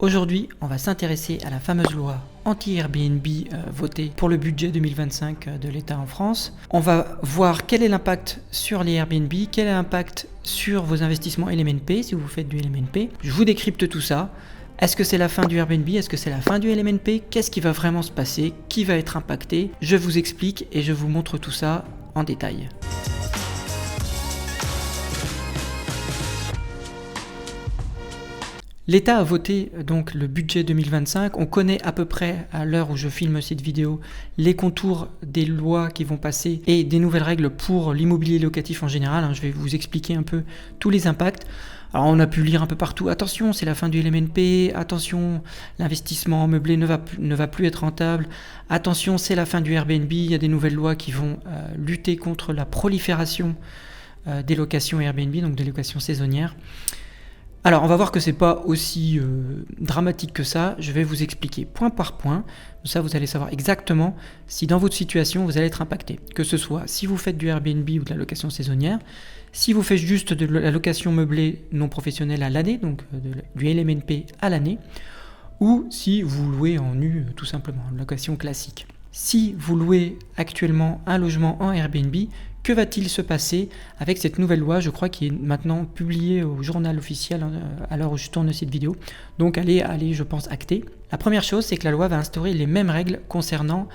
Aujourd'hui, on va s'intéresser à la fameuse loi anti-Airbnb votée pour le budget 2025 de l'État en France. On va voir quel est l'impact sur les Airbnb, quel est l'impact sur vos investissements LMNP si vous faites du LMNP. Je vous décrypte tout ça. Est-ce que c'est la fin du Airbnb? Est-ce que c'est la fin du LMNP? Qu'est-ce qui va vraiment se passer? Qui va être impacté? Je vous explique et je vous montre tout ça en détail. L'État a voté donc le budget 2025. On connaît à peu près, à l'heure où je filme cette vidéo, les contours des lois qui vont passer et des nouvelles règles pour l'immobilier locatif en général. Je vais vous expliquer un peu tous les impacts. Alors on a pu lire un peu partout, attention c'est la fin du LMNP, attention l'investissement meublé ne va plus être rentable, attention c'est la fin du Airbnb, il y a des nouvelles lois qui vont lutter contre la prolifération des locations Airbnb, donc des locations saisonnières. Alors on va voir que c'est pas aussi dramatique que ça, je vais vous expliquer point par point, ça vous allez savoir exactement si dans votre situation vous allez être impacté, que ce soit si vous faites du Airbnb ou de la location saisonnière, si vous faites juste de la location meublée non professionnelle à l'année, donc du LMNP à l'année, ou si vous louez en nu tout simplement, une location classique. Si vous louez actuellement un logement en Airbnb, que va-t-il se passer avec cette nouvelle loi, je crois, qui est maintenant publiée au journal officiel à l'heure où je tourne cette vidéo. Donc elle est, je pense, actée. La première chose, c'est que la loi va instaurer les mêmes règles concernant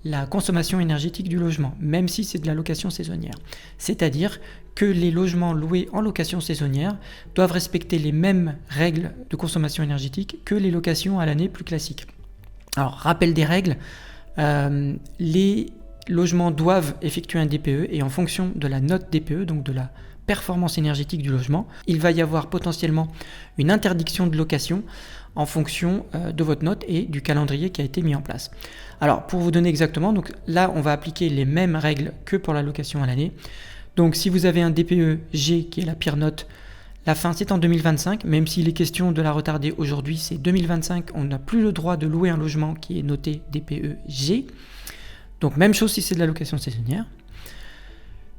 la consommation énergétique du logement, même si c'est de la location saisonnière. C'est-à-dire que les logements loués en location saisonnière doivent respecter les mêmes règles de consommation énergétique que les locations à l'année plus classiques. Alors, rappel des règles, les logements doivent effectuer un DPE et en fonction de la note DPE, donc de la performance énergétique du logement, il va y avoir potentiellement une interdiction de location en fonction de votre note et du calendrier qui a été mis en place. Alors pour vous donner exactement, donc là on va appliquer les mêmes règles que pour la location à l'année. Donc si vous avez un DPE G qui est la pire note, la fin c'est en 2025, même s'il est question de la retarder aujourd'hui, c'est 2025, on n'a plus le droit de louer un logement qui est noté DPE G. Donc même chose si c'est de la location saisonnière.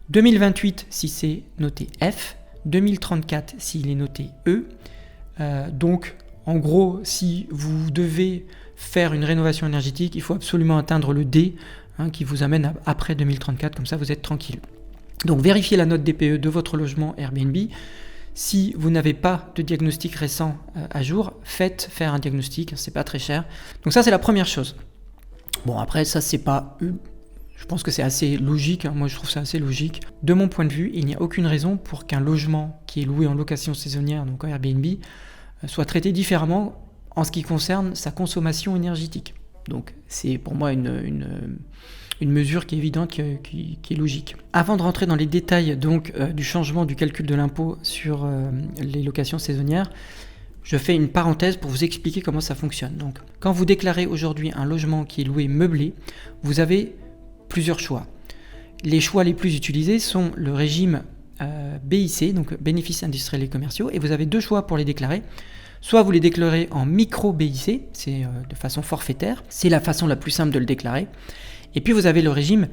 2028 si c'est noté F. 2034 s'il est noté E. Donc en gros, si vous devez faire une rénovation énergétique, il faut absolument atteindre le D qui vous amène après 2034, comme ça vous êtes tranquille. Donc vérifiez la note DPE de votre logement Airbnb. Si vous n'avez pas de diagnostic récent à jour, faites faire un diagnostic, c'est pas très cher. Donc ça c'est la première chose. Bon après ça c'est pas... Je pense que c'est assez logique, moi je trouve ça assez logique. De mon point de vue, il n'y a aucune raison pour qu'un logement qui est loué en location saisonnière, donc en Airbnb, soit traité différemment en ce qui concerne sa consommation énergétique. Donc c'est pour moi une mesure qui est évidente, qui est logique. Avant de rentrer dans les détails donc, du changement du calcul de l'impôt sur les locations saisonnières, je fais une parenthèse pour vous expliquer comment ça fonctionne. Donc, quand vous déclarez aujourd'hui un logement qui est loué meublé, vous avez plusieurs choix. Les choix les plus utilisés sont le régime BIC, donc bénéfices industriels et commerciaux, et vous avez deux choix pour les déclarer. Soit vous les déclarez en micro-BIC, c'est de façon forfaitaire, c'est la façon la plus simple de le déclarer. Et puis vous avez le régime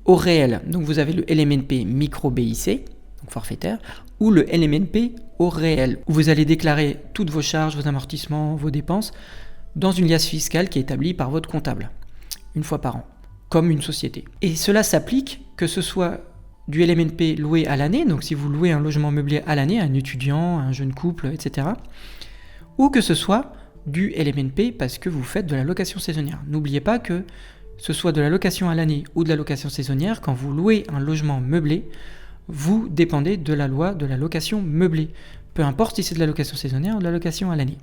au réel, donc vous avez le LMNP micro-BIC, donc forfaitaire, ou le LMNP au réel, où vous allez déclarer toutes vos charges, vos amortissements, vos dépenses, dans une liasse fiscale qui est établie par votre comptable, une fois par an, comme une société. Et cela s'applique que ce soit du LMNP loué à l'année, donc si vous louez un logement meublé à l'année, à un étudiant, à un jeune couple, etc., ou que ce soit du LMNP parce que vous faites de la location saisonnière. N'oubliez pas que ce soit de la location à l'année ou de la location saisonnière, quand vous louez un logement meublé, vous dépendez de la loi de la location meublée, peu importe si c'est de la location saisonnière ou de la location à l'année.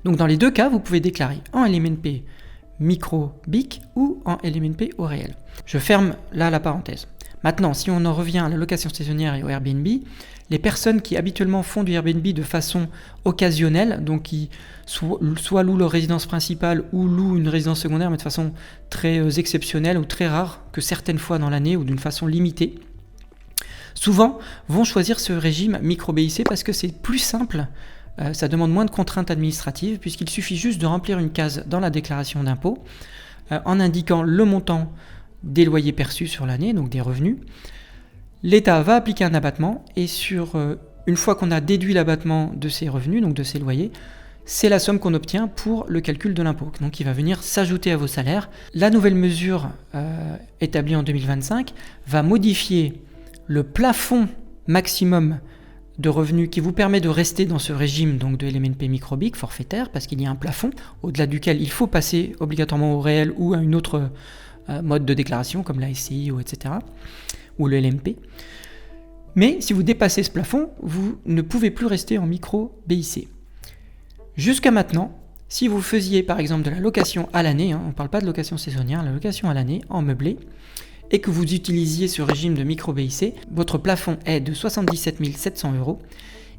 Donc dans les deux cas, vous pouvez déclarer en LMNP micro-BIC ou en LMNP au réel. Je ferme là la parenthèse. Maintenant, si on en revient à la location saisonnière et au Airbnb, les personnes qui habituellement font du Airbnb de façon occasionnelle, donc qui soit louent leur résidence principale ou louent une résidence secondaire, mais de façon très exceptionnelle ou très rare, que certaines fois dans l'année ou d'une façon limitée, souvent vont choisir ce régime micro-BIC parce que c'est plus simple, ça demande moins de contraintes administratives puisqu'il suffit juste de remplir une case dans la déclaration d'impôt en indiquant le montant des loyers perçus sur l'année, donc des revenus. L'État va appliquer un abattement et sur une fois qu'on a déduit l'abattement de ces revenus, donc de ces loyers, c'est la somme qu'on obtient pour le calcul de l'impôt. Donc il va venir s'ajouter à vos salaires. La nouvelle mesure établie en 2025 va modifier le plafond maximum de revenus qui vous permet de rester dans ce régime donc de LMNP micro-BIC forfaitaire, parce qu'il y a un plafond au-delà duquel il faut passer obligatoirement au réel ou à une autre mode de déclaration comme la SCI ou etc. ou le LMP. Mais si vous dépassez ce plafond, vous ne pouvez plus rester en micro-BIC. Jusqu'à maintenant, si vous faisiez par exemple de la location à l'année, on ne parle pas de location saisonnière, la location à l'année en meublé, et que vous utilisiez ce régime de micro-BIC, votre plafond est de 77 700 €,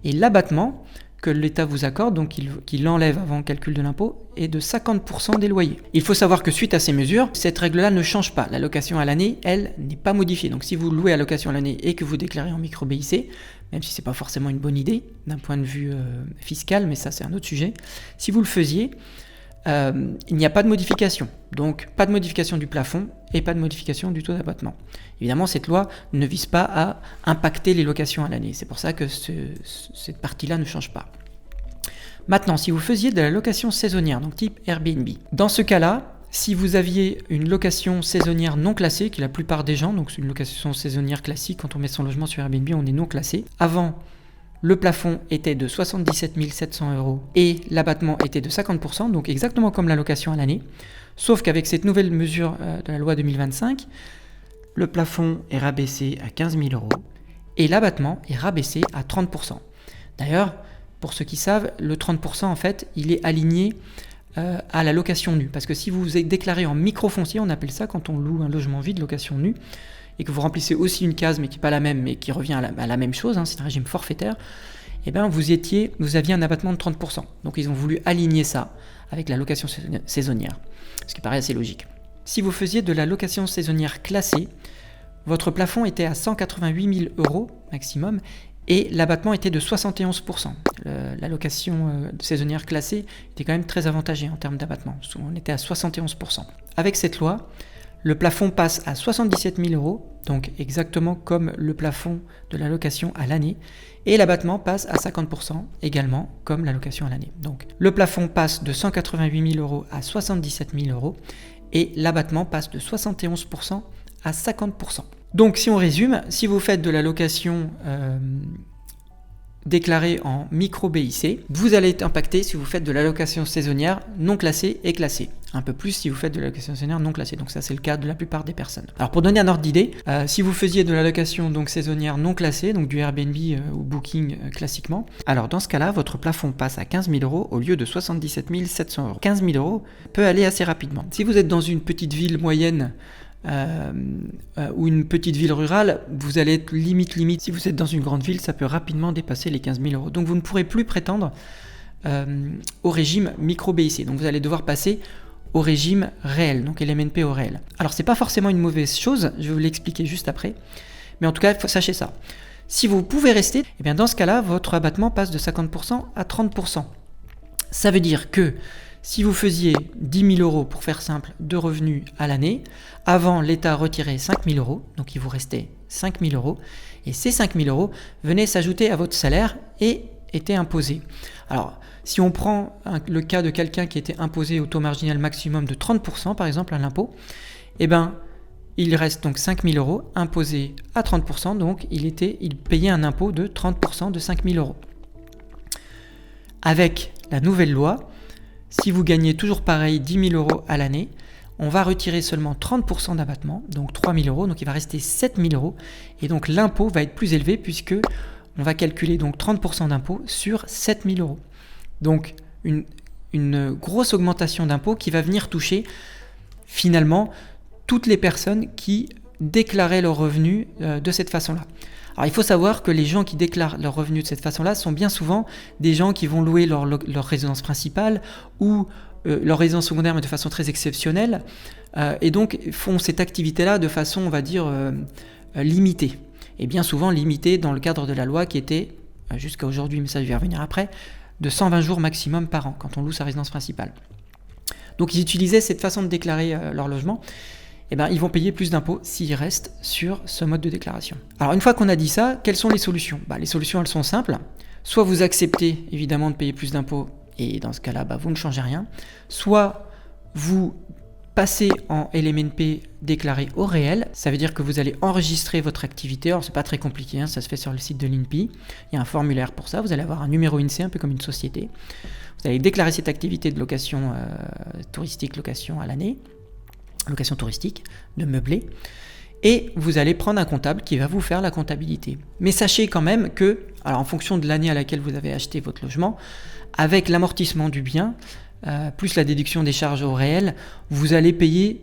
et l'abattement que l'État vous accorde, donc qu'il enlève avant le calcul de l'impôt, est de 50% des loyers. Il faut savoir que suite à ces mesures, cette règle-là ne change pas. La location à l'année, elle, n'est pas modifiée. Donc si vous louez à location à l'année et que vous déclarez en micro-BIC, même si ce n'est pas forcément une bonne idée d'un point de vue fiscal, mais ça c'est un autre sujet, si vous le faisiez, il n'y a pas de modification. Donc pas de modification du plafond et pas de modification du taux d'abattement. Évidemment, cette loi ne vise pas à impacter les locations à l'année. C'est pour ça que cette partie-là ne change pas. Maintenant, si vous faisiez de la location saisonnière, donc type Airbnb, dans ce cas-là, si vous aviez une location saisonnière non classée, qui est la plupart des gens, donc c'est une location saisonnière classique, quand on met son logement sur Airbnb, on est non classé. Avant, le plafond était de 77 700 € et l'abattement était de 50%, donc exactement comme la location à l'année. Sauf qu'avec cette nouvelle mesure de la loi 2025, le plafond est rabaissé à 15 000 € et l'abattement est rabaissé à 30%. D'ailleurs, pour ceux qui savent, le 30% en fait, il est aligné à la location nue. Parce que si vous êtes déclaré en microfoncier, on appelle ça quand on loue un logement vide, location nue, et que vous remplissez aussi une case, mais qui n'est pas la même, mais qui revient à la même chose, c'est un régime forfaitaire, eh bien vous aviez un abattement de 30%. Donc ils ont voulu aligner ça avec la location saisonnière, ce qui paraît assez logique. Si vous faisiez de la location saisonnière classée, votre plafond était à 188 000 € maximum, et l'abattement était de 71%. La location saisonnière classée était quand même très avantagée en termes d'abattement. On était à 71%. Avec cette loi, le plafond passe à 77 000 €, donc exactement comme le plafond de la location à l'année, et l'abattement passe à 50% également comme la location à l'année. Donc le plafond passe de 188 000 € à 77 000 € et l'abattement passe de 71% à 50%. Donc si on résume, si vous faites de la location déclarée en micro-BIC, vous allez être impacté si vous faites de la location saisonnière non classée et classée. Un peu plus si vous faites de la location saisonnière non classée. Donc ça c'est le cas de la plupart des personnes. Alors pour donner un ordre d'idée, si vous faisiez de la location donc saisonnière non classée, donc du Airbnb ou Booking classiquement, alors dans ce cas-là, votre plafond passe à 15 000 € au lieu de 77 700 €. 15 000 € peut aller assez rapidement. Si vous êtes dans une petite ville moyenne, ou une petite ville rurale, vous allez être limite. Si vous êtes dans une grande ville, ça peut rapidement dépasser les 15 000 €. Donc vous ne pourrez plus prétendre au régime micro-BIC. Donc vous allez devoir passer au régime réel, donc LMNP au réel. Alors c'est pas forcément une mauvaise chose, je vais vous l'expliquer juste après, mais en tout cas, sachez ça. Si vous pouvez rester, eh bien dans ce cas-là, votre abattement passe de 50% à 30%. Ça veut dire que si vous faisiez 10 000 € pour faire simple de revenus à l'année, avant l'État retirait 5 000 €, donc il vous restait 5 000 €, et ces 5 000 € venaient s'ajouter à votre salaire et étaient imposés. Alors, si on prend le cas de quelqu'un qui était imposé au taux marginal maximum de 30% par exemple à l'impôt, eh ben, il reste donc 5 000 € imposés à 30%, donc il payait un impôt de 30% de 5 000 €. Avec la nouvelle loi, si vous gagnez toujours pareil 10 000 € à l'année, on va retirer seulement 30% d'abattement, donc 3 000 €, donc il va rester 7 000 €, et donc l'impôt va être plus élevé puisque on va calculer donc 30% d'impôt sur 7 000 €. Donc une grosse augmentation d'impôt qui va venir toucher finalement toutes les personnes qui déclaraient leurs revenus de cette façon-là. Alors il faut savoir que les gens qui déclarent leurs revenus de cette façon-là sont bien souvent des gens qui vont louer leur résidence principale ou leur résidence secondaire, mais de façon très exceptionnelle, et donc font cette activité-là de façon, on va dire, limitée. Et bien souvent limitée dans le cadre de la loi qui était, jusqu'à aujourd'hui, mais ça je vais y revenir après, de 120 jours maximum par an quand on loue sa résidence principale. Donc ils utilisaient cette façon de déclarer leur logement. eh ben, ils vont payer plus d'impôts s'ils restent sur ce mode de déclaration. Alors une fois qu'on a dit ça, quelles sont les solutions ? Les solutions, elles sont simples. Soit vous acceptez évidemment de payer plus d'impôts, et dans ce cas-là, vous ne changez rien. Soit vous passez en LMNP déclaré au réel, ça veut dire que vous allez enregistrer votre activité. Alors c'est pas très compliqué, ça se fait sur le site de l'INPI, il y a un formulaire pour ça, vous allez avoir un numéro INSEE, un peu comme une société. Vous allez déclarer cette activité de location touristique, location à l'année, location touristique, de meublé, et vous allez prendre un comptable qui va vous faire la comptabilité. Mais sachez quand même que, alors en fonction de l'année à laquelle vous avez acheté votre logement, avec l'amortissement du bien, plus la déduction des charges au réel, vous allez payer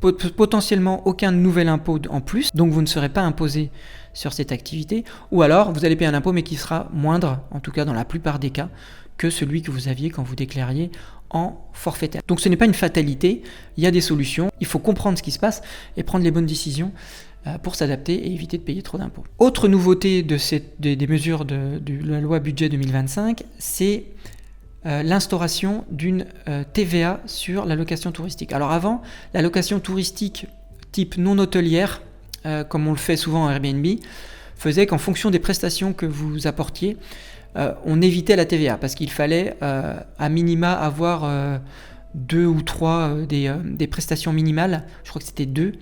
potentiellement aucun nouvel impôt en plus, donc vous ne serez pas imposé sur cette activité, ou alors vous allez payer un impôt mais qui sera moindre, en tout cas dans la plupart des cas, que celui que vous aviez quand vous déclariez en forfaitaire. Donc ce n'est pas une fatalité, il y a des solutions, il faut comprendre ce qui se passe et prendre les bonnes décisions pour s'adapter et éviter de payer trop d'impôts. Autre nouveauté des mesures de la loi budget 2025, c'est l'instauration d'une TVA sur la location touristique. Alors avant, la location touristique type non hôtelière, comme on le fait souvent en Airbnb, faisait qu'en fonction des prestations que vous apportiez, on évitait la TVA parce qu'il fallait à minima avoir 2 ou 3 des prestations minimales. Je crois que c'était 2,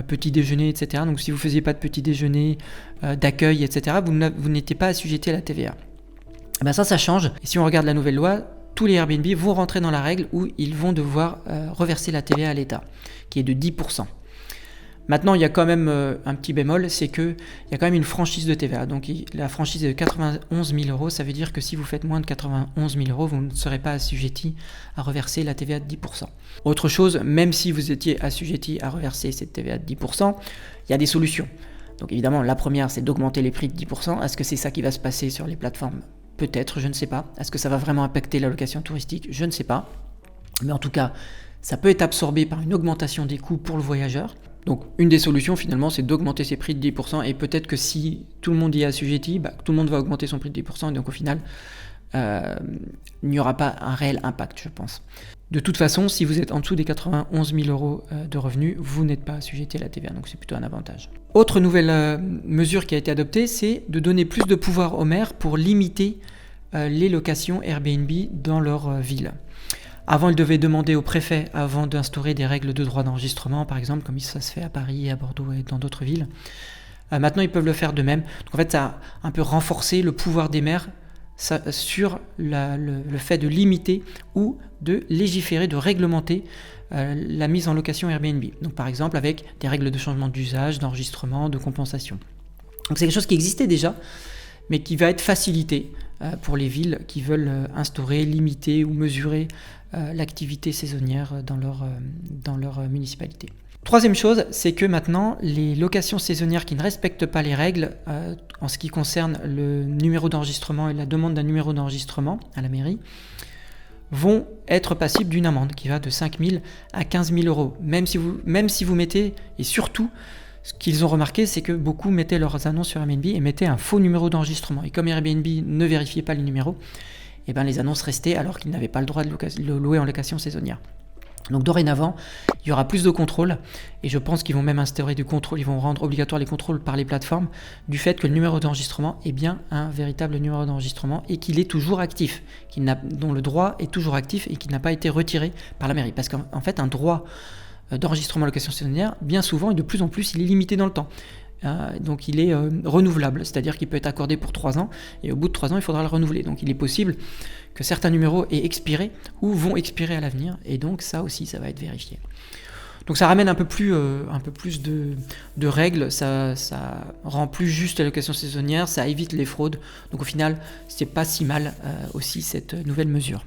petit déjeuner, etc. Donc si vous ne faisiez pas de petit déjeuner, d'accueil, etc., vous n'étiez pas assujetti à la TVA. Ça change. Et si on regarde la nouvelle loi, tous les Airbnb vont rentrer dans la règle où ils vont devoir reverser la TVA à l'État, qui est de 10%. Maintenant, il y a quand même un petit bémol, c'est qu'il y a quand même une franchise de TVA. Donc la franchise est de 91 000 €, ça veut dire que si vous faites moins de 91 000 €, vous ne serez pas assujetti à reverser la TVA de 10%. Autre chose, même si vous étiez assujetti à reverser cette TVA de 10%, il y a des solutions. Donc évidemment, la première, c'est d'augmenter les prix de 10%. Est-ce que c'est ça qui va se passer sur les plateformes ? Peut-être, je ne sais pas. Est-ce que ça va vraiment impacter la location touristique ? Je ne sais pas. Mais en tout cas, ça peut être absorbé par une augmentation des coûts pour le voyageur. Donc une des solutions finalement, c'est d'augmenter ses prix de 10%, et peut-être que si tout le monde y est assujetti, tout le monde va augmenter son prix de 10%, et donc au final, il n'y aura pas un réel impact, je pense. De toute façon, si vous êtes en dessous des 91 000 € de revenus, vous n'êtes pas assujetti à la TVA, donc c'est plutôt un avantage. Autre nouvelle mesure qui a été adoptée, c'est de donner plus de pouvoir aux maires pour limiter les locations Airbnb dans leur ville. Avant, ils devaient demander au préfet, avant d'instaurer des règles de droit d'enregistrement, par exemple, comme ça se fait à Paris, à Bordeaux et dans d'autres villes. Maintenant, ils peuvent le faire d'eux-mêmes. Donc en fait, ça a un peu renforcé le pouvoir des maires sur le fait de limiter ou de légiférer, de réglementer la mise en location Airbnb. Donc par exemple, avec des règles de changement d'usage, d'enregistrement, de compensation. Donc c'est quelque chose qui existait déjà, mais qui va être facilité pour les villes qui veulent instaurer, limiter ou mesurer l'activité saisonnière dans leur municipalité. Troisième chose, c'est que maintenant, les locations saisonnières qui ne respectent pas les règles en ce qui concerne le numéro d'enregistrement et la demande d'un numéro d'enregistrement à la mairie vont être passibles d'une amende qui va de 5 000 à 15 000 €. Même si vous mettez, et surtout, ce qu'ils ont remarqué, c'est que beaucoup mettaient leurs annonces sur Airbnb et mettaient un faux numéro d'enregistrement. Et comme Airbnb ne vérifiait pas les numéros, les annonces restaient alors qu'ils n'avaient pas le droit de le louer en location saisonnière. Donc dorénavant, il y aura plus de contrôle, et je pense qu'ils vont même instaurer du contrôle, ils vont rendre obligatoire les contrôles par les plateformes du fait que le numéro d'enregistrement est bien un véritable numéro d'enregistrement et qu'il est toujours actif, dont le droit est toujours actif et qui n'a pas été retiré par la mairie. Parce qu'en fait, un droit d'enregistrement en location saisonnière, bien souvent et de plus en plus, il est limité dans le temps. Donc il est renouvelable, c'est-à-dire qu'il peut être accordé pour 3 ans, et au bout de 3 ans, il faudra le renouveler. Donc il est possible que certains numéros aient expiré ou vont expirer à l'avenir, et donc ça aussi, ça va être vérifié. Donc ça ramène un peu plus de règles, ça rend plus juste la location saisonnière, ça évite les fraudes. Donc au final, c'est pas si mal aussi cette nouvelle mesure.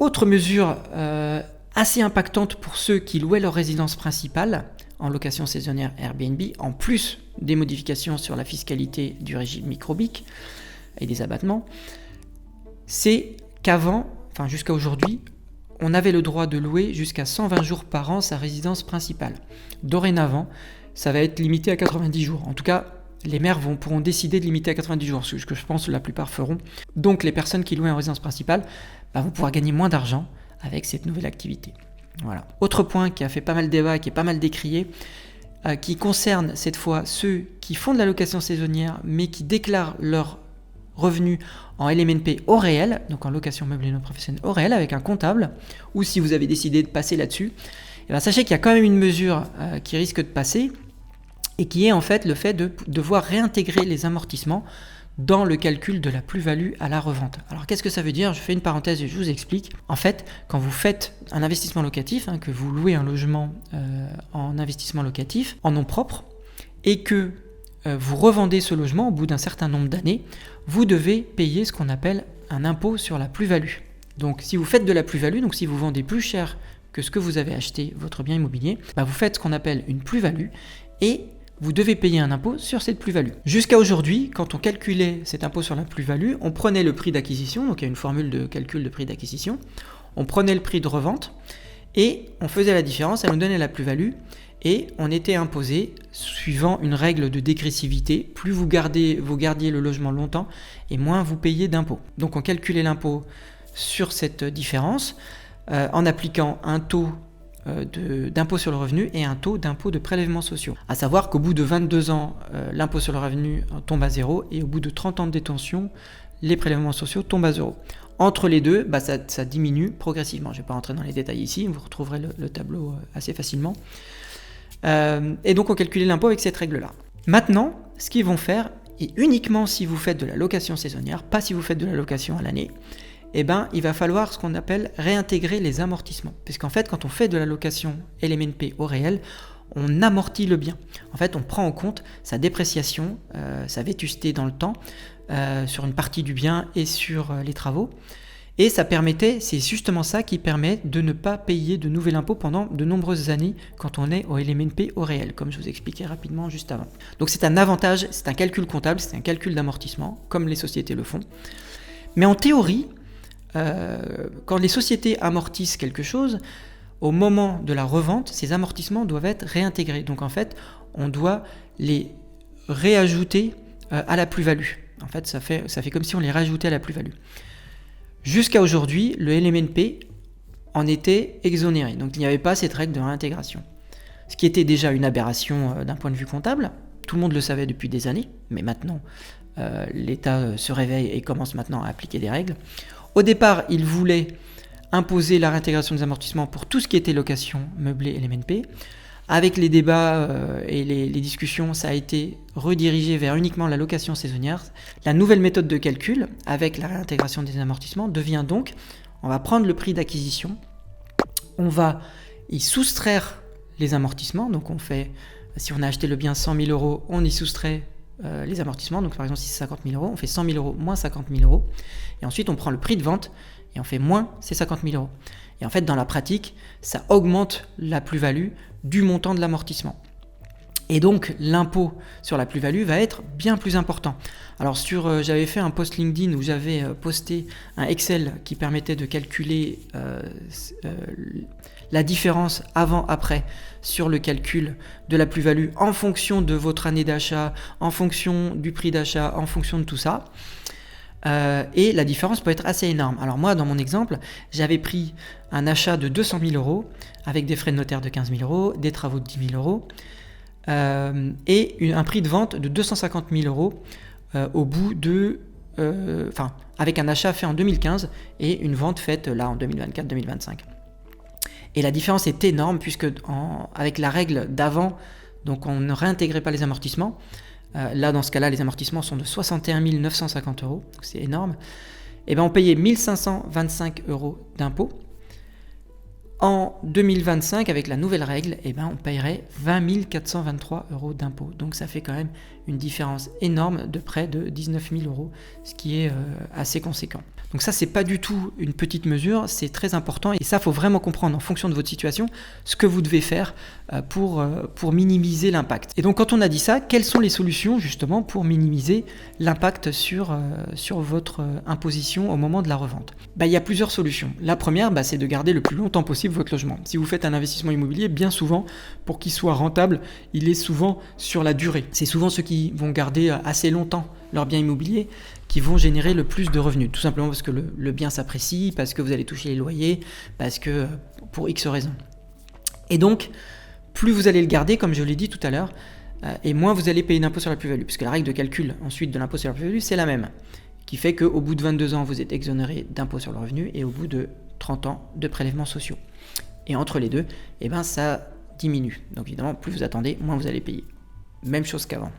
Autre mesure assez impactante pour ceux qui louaient leur résidence principale en location saisonnière Airbnb, en plus des modifications sur la fiscalité du régime micro-BIC et des abattements, c'est qu'avant, jusqu'à aujourd'hui, on avait le droit de louer jusqu'à 120 jours par an sa résidence principale. Dorénavant, ça va être limité à 90 jours. En tout cas, les maires pourront décider de limiter à 90 jours, ce que je pense que la plupart feront. Donc les personnes qui louaient en résidence principale vont pouvoir gagner moins d'argent avec cette nouvelle activité. Voilà. Autre point qui a fait pas mal de débat, qui est pas mal décrié, qui concerne cette fois ceux qui font de la location saisonnière mais qui déclarent leurs revenus en LMNP au réel, donc en location meublée non professionnelle au réel avec un comptable, ou si vous avez décidé de passer là-dessus, et bien sachez qu'il y a quand même une mesure qui risque de passer et qui est en fait le fait de devoir réintégrer les amortissements dans le calcul de la plus-value à la revente. Alors qu'est-ce que ça veut dire ? Je fais une parenthèse et je vous explique. En fait, quand vous faites un investissement locatif, que vous louez un logement en investissement locatif, en nom propre, et que vous revendez ce logement au bout d'un certain nombre d'années, vous devez payer ce qu'on appelle un impôt sur la plus-value. Donc si vous faites de la plus-value, donc si vous vendez plus cher que ce que vous avez acheté votre bien immobilier, vous faites ce qu'on appelle une plus-value et vous devez payer un impôt sur cette plus-value. Jusqu'à aujourd'hui, quand on calculait cet impôt sur la plus-value, on prenait le prix d'acquisition, donc il y a une formule de calcul de prix d'acquisition, on prenait le prix de revente et on faisait la différence, elle nous donnait la plus-value et on était imposé suivant une règle de dégressivité. Plus vous gardiez le logement longtemps et moins vous payez d'impôt. Donc on calculait l'impôt sur cette différence en appliquant un taux d'impôt sur le revenu et un taux d'impôt de prélèvements sociaux. À savoir qu'au bout de 22 ans, l'impôt sur le revenu tombe à zéro et au bout de 30 ans de détention, les prélèvements sociaux tombent à zéro. Entre les deux, ça diminue progressivement. Je ne vais pas rentrer dans les détails ici, vous retrouverez le tableau assez facilement. Et donc on calculait l'impôt avec cette règle-là. Maintenant, ce qu'ils vont faire, et uniquement si vous faites de la location saisonnière, pas si vous faites de la location à l'année, il va falloir ce qu'on appelle réintégrer les amortissements. Puisqu'en fait, quand on fait de la location LMNP au réel, on amortit le bien. En fait, on prend en compte sa dépréciation, sa vétusté dans le temps, sur une partie du bien et sur les travaux. Et c'est justement ça qui permet de ne pas payer de nouvel impôt pendant de nombreuses années quand on est au LMNP au réel, comme je vous expliquais rapidement juste avant. Donc c'est un avantage, c'est un calcul comptable, c'est un calcul d'amortissement, comme les sociétés le font. Mais en théorie, quand les sociétés amortissent quelque chose, au moment de la revente, ces amortissements doivent être réintégrés. Donc en fait, on doit les réajouter à la plus-value. En fait, ça fait comme si on les rajoutait à la plus-value. Jusqu'à aujourd'hui, le LMNP en était exonéré. Donc il n'y avait pas cette règle de réintégration. Ce qui était déjà une aberration d'un point de vue comptable. Tout le monde le savait depuis des années, mais maintenant, l'État se réveille et commence maintenant à appliquer des règles. Au départ, il voulait imposer la réintégration des amortissements pour tout ce qui était location meublée LMNP. Avec les débats et les discussions, ça a été redirigé vers uniquement la location saisonnière. La nouvelle méthode de calcul, avec la réintégration des amortissements, devient donc, on va prendre le prix d'acquisition, on va y soustraire les amortissements. Donc si on a acheté le bien 100 000 euros, on y soustrait les amortissements. Donc par exemple, si c'est 50 000 euros, on fait 100 000 euros moins 50 000 euros. Et ensuite, on prend le prix de vente et on fait moins ces 50 000 euros. Et en fait, dans la pratique, ça augmente la plus-value du montant de l'amortissement. Et donc, l'impôt sur la plus-value va être bien plus important. Alors, j'avais fait un post LinkedIn où j'avais posté un Excel qui permettait de calculer la différence avant-après sur le calcul de la plus-value en fonction de votre année d'achat, en fonction du prix d'achat, en fonction de tout ça. Et la différence peut être assez énorme. Alors moi, dans mon exemple, j'avais pris un achat de 200 000 euros avec des frais de notaire de 15 000 euros, des travaux de 10 000 euros et un prix de vente de 250 000 euros au bout de... avec un achat fait en 2015 et une vente faite là en 2024-2025. Et la différence est énorme puisque avec la règle d'avant, donc on ne réintégrait pas les amortissements. Là, dans ce cas-là, les amortissements sont de 61 950 euros, donc c'est énorme. Et on payait 1 525 euros d'impôt. En 2025, avec la nouvelle règle, on paierait 20 423 euros d'impôt. Donc ça fait quand même une différence énorme de près de 19 000 euros, ce qui est assez conséquent. Donc ça, c'est pas du tout une petite mesure, c'est très important. Et ça, il faut vraiment comprendre en fonction de votre situation ce que vous devez faire pour minimiser l'impact. Et donc quand on a dit ça, quelles sont les solutions justement pour minimiser l'impact sur votre imposition au moment de la revente ? Il y a plusieurs solutions. La première, c'est de garder le plus longtemps possible votre logement. Si vous faites un investissement immobilier, bien souvent, pour qu'il soit rentable, il est souvent sur la durée. C'est souvent ceux qui vont garder assez longtemps leur bien immobilier qui vont générer le plus de revenus. Tout simplement parce que le bien s'apprécie, parce que vous allez toucher les loyers, parce que pour X raisons. Et donc, plus vous allez le garder, comme je l'ai dit tout à l'heure, et moins vous allez payer d'impôt sur la plus-value, puisque la règle de calcul ensuite de l'impôt sur la plus-value, c'est la même, qui fait qu'au bout de 22 ans, vous êtes exonéré d'impôt sur le revenu, et au bout de 30 ans, de prélèvements sociaux. Et entre les deux, ça diminue. Donc évidemment, plus vous attendez, moins vous allez payer. Même chose qu'avant.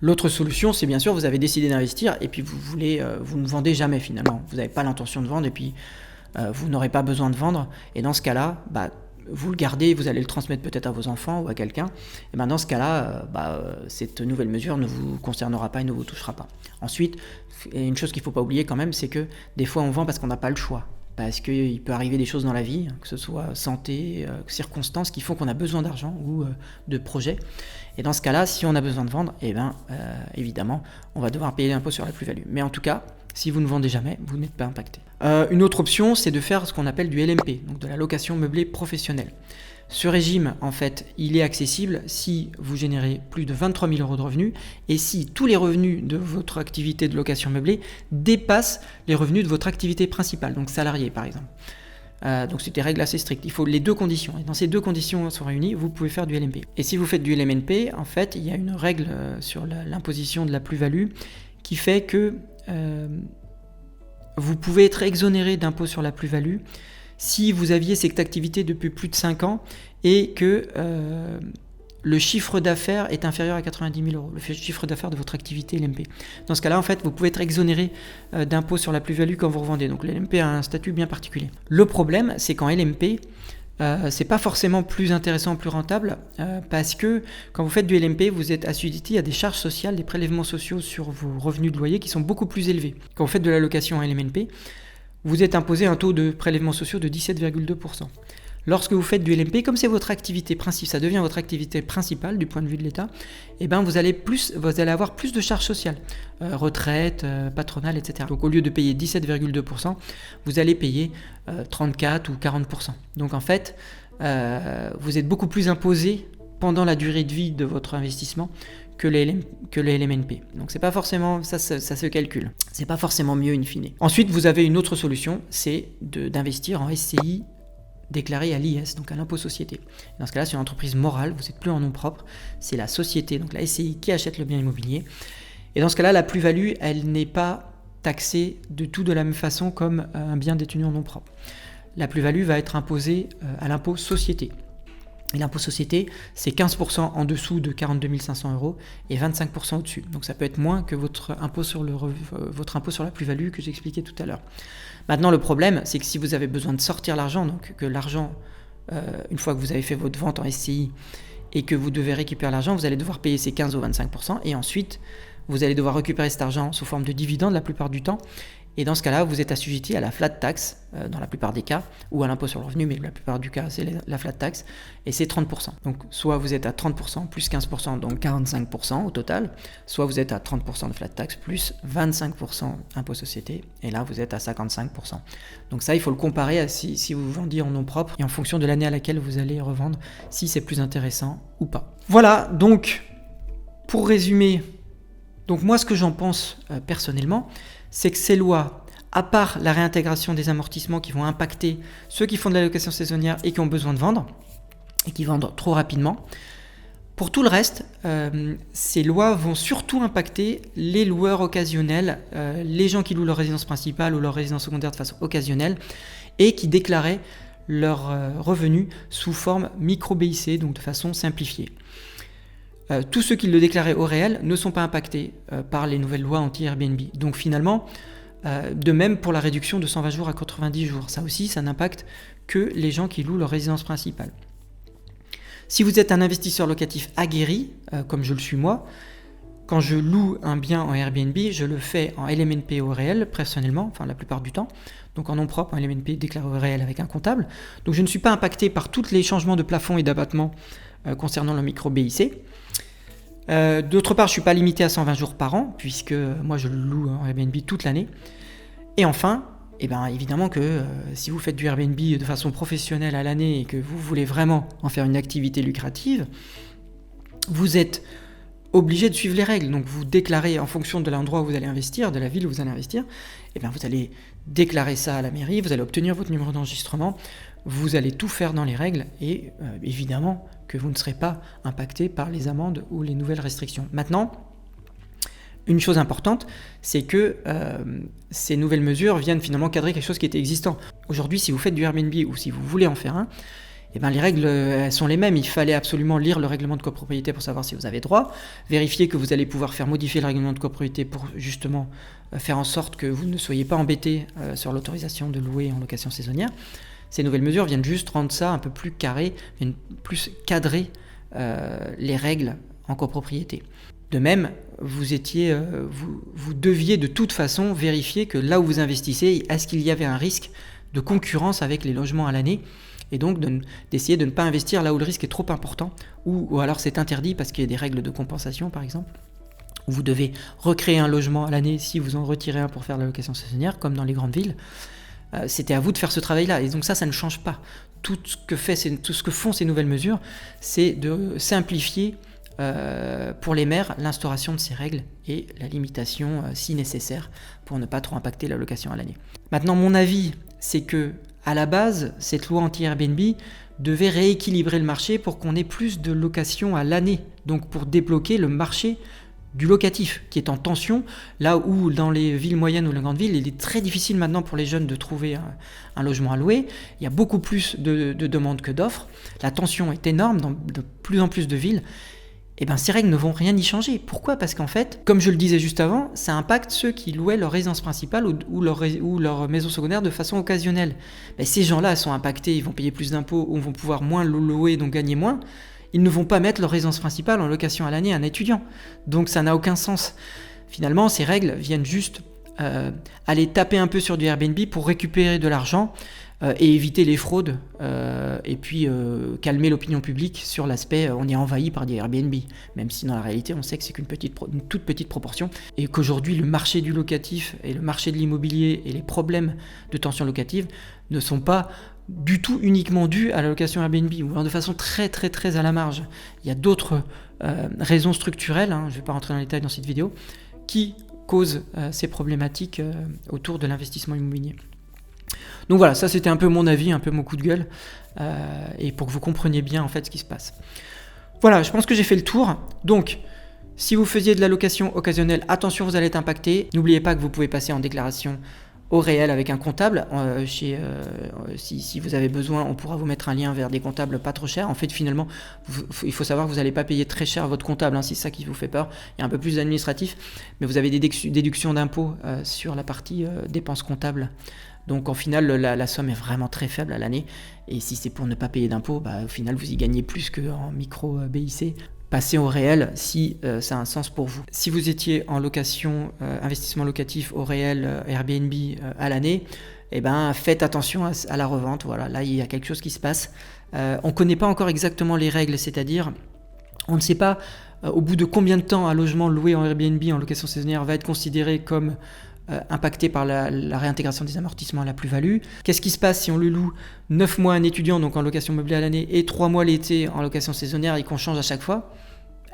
L'autre solution, c'est bien sûr, vous avez décidé d'investir et puis vous ne vendez jamais finalement. Vous n'avez pas l'intention de vendre et puis vous n'aurez pas besoin de vendre. Et dans ce cas-là, vous le gardez, vous allez le transmettre peut-être à vos enfants ou à quelqu'un. Et dans ce cas-là, cette nouvelle mesure ne vous concernera pas et ne vous touchera pas. Ensuite, une chose qu'il ne faut pas oublier quand même, c'est que des fois on vend parce qu'on n'a pas le choix. Parce qu'il peut arriver des choses dans la vie, que ce soit santé, circonstances qui font qu'on a besoin d'argent ou de projets. Et dans ce cas-là, si on a besoin de vendre, évidemment, on va devoir payer l'impôt sur la plus-value. Mais en tout cas, si vous ne vendez jamais, vous n'êtes pas impacté. Une autre option, c'est de faire ce qu'on appelle du LMP, donc de la location meublée professionnelle. Ce régime, en fait, il est accessible si vous générez plus de 23 000 € de revenus et si tous les revenus de votre activité de location meublée dépassent les revenus de votre activité principale, donc salarié par exemple. Donc c'est des règles assez strictes. Il faut les deux conditions. Et dans ces deux conditions sont réunies, vous pouvez faire du LMP. Et si vous faites du LMNP, en fait, il y a une règle sur l'imposition de la plus-value qui fait que vous pouvez être exonéré d'impôt sur la plus-value si vous aviez cette activité depuis plus de 5 ans et que le chiffre d'affaires est inférieur à 90 000 €, le chiffre d'affaires de votre activité LMP. Dans ce cas-là, en fait, vous pouvez être exonéré d'impôt sur la plus-value quand vous revendez. Donc l'LMP a un statut bien particulier. Le problème, c'est qu'en LMP, c'est pas forcément plus intéressant, plus rentable, parce que quand vous faites du LMP, vous êtes assujetti à des charges sociales, des prélèvements sociaux sur vos revenus de loyer qui sont beaucoup plus élevés. Quand vous faites de la location en LMNP, vous êtes imposé un taux de prélèvements sociaux de 17,2%. Lorsque vous faites du LMP, comme c'est votre activité principale, ça devient votre activité principale du point de vue de l'État, vous allez avoir plus de charges sociales, retraite, patronale, etc. Donc au lieu de payer 17,2%, vous allez payer 34 ou 40%. Donc en fait, vous êtes beaucoup plus imposé pendant la durée de vie de votre investissement que les LMNP. Donc c'est pas forcément, ça se calcule. C'est pas forcément mieux in fine. Ensuite, vous avez une autre solution, c'est d'investir en SCI déclaré à l'IS, donc à l'impôt société. Dans ce cas-là, c'est une entreprise morale, vous n'êtes plus en nom propre, c'est la société, donc la SCI qui achète le bien immobilier. Et dans ce cas-là, la plus-value, elle n'est pas taxée de tout de la même façon comme un bien détenu en nom propre. La plus-value va être imposée à l'impôt société. Et l'impôt société, c'est 15% en dessous de 42 500 € et 25% au-dessus. Donc ça peut être moins que votre impôt sur la plus-value que j'expliquais tout à l'heure. Maintenant, le problème, c'est que si vous avez besoin de sortir l'argent, donc que l'argent, une fois que vous avez fait votre vente en SCI et que vous devez récupérer l'argent, vous allez devoir payer ces 15 ou 25% et ensuite, vous allez devoir récupérer cet argent sous forme de dividende la plupart du temps. Et dans ce cas-là, vous êtes assujetti à la flat tax, dans la plupart des cas, ou à l'impôt sur le revenu, mais la plupart du cas, c'est la flat tax, et c'est 30%. Donc, soit vous êtes à 30% plus 15%, donc 45% au total, soit vous êtes à 30% de flat tax plus 25% impôt société, et là, vous êtes à 55%. Donc ça, il faut le comparer à si vous vendiez en nom propre, et en fonction de l'année à laquelle vous allez revendre, si c'est plus intéressant ou pas. Voilà, donc, pour résumer, donc moi, ce que j'en pense personnellement, c'est que ces lois, à part la réintégration des amortissements qui vont impacter ceux qui font de la location saisonnière et qui ont besoin de vendre, et qui vendent trop rapidement, pour tout le reste, ces lois vont surtout impacter les loueurs occasionnels, les gens qui louent leur résidence principale ou leur résidence secondaire de façon occasionnelle, et qui déclaraient leurs revenus sous forme micro-BIC, donc de façon simplifiée. Tous ceux qui le déclaraient au réel ne sont pas impactés par les nouvelles lois anti-Airbnb. Donc finalement, de même pour la réduction de 120 jours à 90 jours. Ça aussi, ça n'impacte que les gens qui louent leur résidence principale. Si vous êtes un investisseur locatif aguerri, comme je le suis moi, quand je loue un bien en Airbnb, je le fais en LMNP au réel, personnellement, enfin la plupart du temps. Donc en nom propre, en LMNP déclaré au réel avec un comptable. Donc je ne suis pas impacté par tous les changements de plafond et d'abattement concernant le micro-BIC. D'autre part, je ne suis pas limité à 120 jours par an, puisque moi je le loue en Airbnb toute l'année. Et enfin, évidemment que si vous faites du Airbnb de façon professionnelle à l'année et que vous voulez vraiment en faire une activité lucrative, vous êtes obligé de suivre les règles. Donc vous déclarez en fonction de l'endroit où vous allez investir, de la ville où vous allez investir, et bien vous allez déclarer ça à la mairie, vous allez obtenir votre numéro d'enregistrement, vous allez tout faire dans les règles et évidemment que vous ne serez pas impacté par les amendes ou les nouvelles restrictions. Maintenant, une chose importante, c'est que ces nouvelles mesures viennent finalement cadrer quelque chose qui était existant. Aujourd'hui, si vous faites du Airbnb ou si vous voulez en faire un, eh ben, les règles elles sont les mêmes. Il fallait absolument lire le règlement de copropriété pour savoir si vous avez droit, vérifier que vous allez pouvoir faire modifier le règlement de copropriété pour justement faire en sorte que vous ne soyez pas embêté sur l'autorisation de louer en location saisonnière. Ces nouvelles mesures viennent juste rendre ça un peu plus carré, viennent plus cadrer les règles en copropriété. De même, vous deviez de toute façon vérifier que là où vous investissez, est-ce qu'il y avait un risque de concurrence avec les logements à l'année, et donc d'essayer de ne pas investir là où le risque est trop important, ou alors c'est interdit parce qu'il y a des règles de compensation par exemple, où vous devez recréer un logement à l'année si vous en retirez un pour faire la location saisonnière, comme dans les grandes villes. C'était à vous de faire ce travail-là, et donc ça ne change pas. Tout ce que font ces nouvelles mesures, c'est de simplifier pour les maires l'instauration de ces règles et la limitation si nécessaire pour ne pas trop impacter la location à l'année. Maintenant, mon avis, c'est que à la base, cette loi anti-Airbnb devait rééquilibrer le marché pour qu'on ait plus de locations à l'année, donc pour débloquer le marché du locatif qui est en tension, là où dans les villes moyennes ou les grandes villes, il est très difficile maintenant pour les jeunes de trouver un logement à louer. Il y a beaucoup plus de demandes que d'offres, la tension est énorme dans de plus en plus de villes. Et bien ces règles ne vont rien y changer. Pourquoi ? Parce qu'en fait, comme je le disais juste avant, ça impacte ceux qui louaient leur résidence principale ou leur maison secondaire de façon occasionnelle. Mais ces gens-là sont impactés, ils vont payer plus d'impôts, ou vont pouvoir moins louer, donc gagner moins. Ils ne vont pas mettre leur résidence principale en location à l'année à un étudiant. Donc ça n'a aucun sens. Finalement, ces règles viennent juste aller taper un peu sur du Airbnb pour récupérer de l'argent et éviter les fraudes et puis calmer l'opinion publique sur l'aspect on est envahi par des Airbnb, même si dans la réalité on sait que c'est qu'une toute petite proportion et qu'aujourd'hui le marché du locatif et le marché de l'immobilier et les problèmes de tension locative ne sont pas du tout uniquement dus à la location Airbnb, ou de façon très très très à la marge. Il y a d'autres raisons structurelles, je ne vais pas rentrer dans les détails dans cette vidéo, qui causent ces problématiques autour de l'investissement immobilier. Donc voilà, ça c'était un peu mon avis, un peu mon coup de gueule, et pour que vous compreniez bien en fait ce qui se passe. Voilà, je pense que j'ai fait le tour. Donc, si vous faisiez de la location occasionnelle, attention, vous allez être impacté. N'oubliez pas que vous pouvez passer en déclaration au réel avec un comptable. Si vous avez besoin, on pourra vous mettre un lien vers des comptables pas trop chers. En fait, finalement, il faut savoir que vous n'allez pas payer très cher votre comptable, si c'est ça qui vous fait peur. Il y a un peu plus d'administratif, mais vous avez des déductions d'impôts sur la partie dépenses comptables. Donc en final, la somme est vraiment très faible à l'année. Et si c'est pour ne pas payer d'impôts, au final, vous y gagnez plus qu'en micro BIC. Passez au réel si ça a un sens pour vous. Si vous étiez en location, investissement locatif au réel Airbnb à l'année, faites attention à la revente. Voilà, là il y a quelque chose qui se passe. On ne connaît pas encore exactement les règles, c'est-à-dire on ne sait pas au bout de combien de temps un logement loué en Airbnb en location saisonnière va être considéré comme impacté par la réintégration des amortissements à la plus-value. Qu'est-ce qui se passe si on le loue 9 mois à un étudiant, donc en location meublée à l'année, et 3 mois l'été en location saisonnière et qu'on change à chaque fois ?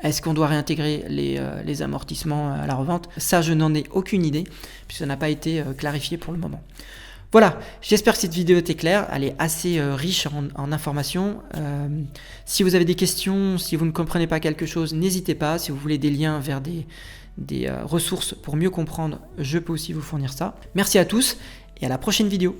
Est-ce qu'on doit réintégrer les amortissements à la revente ? Ça, je n'en ai aucune idée, puisque ça n'a pas été clarifié pour le moment. Voilà, j'espère que cette vidéo était claire, elle est assez riche en informations. Si vous avez des questions, si vous ne comprenez pas quelque chose, n'hésitez pas. Si vous voulez des liens vers des ressources pour mieux comprendre, je peux aussi vous fournir ça. Merci à tous et à la prochaine vidéo.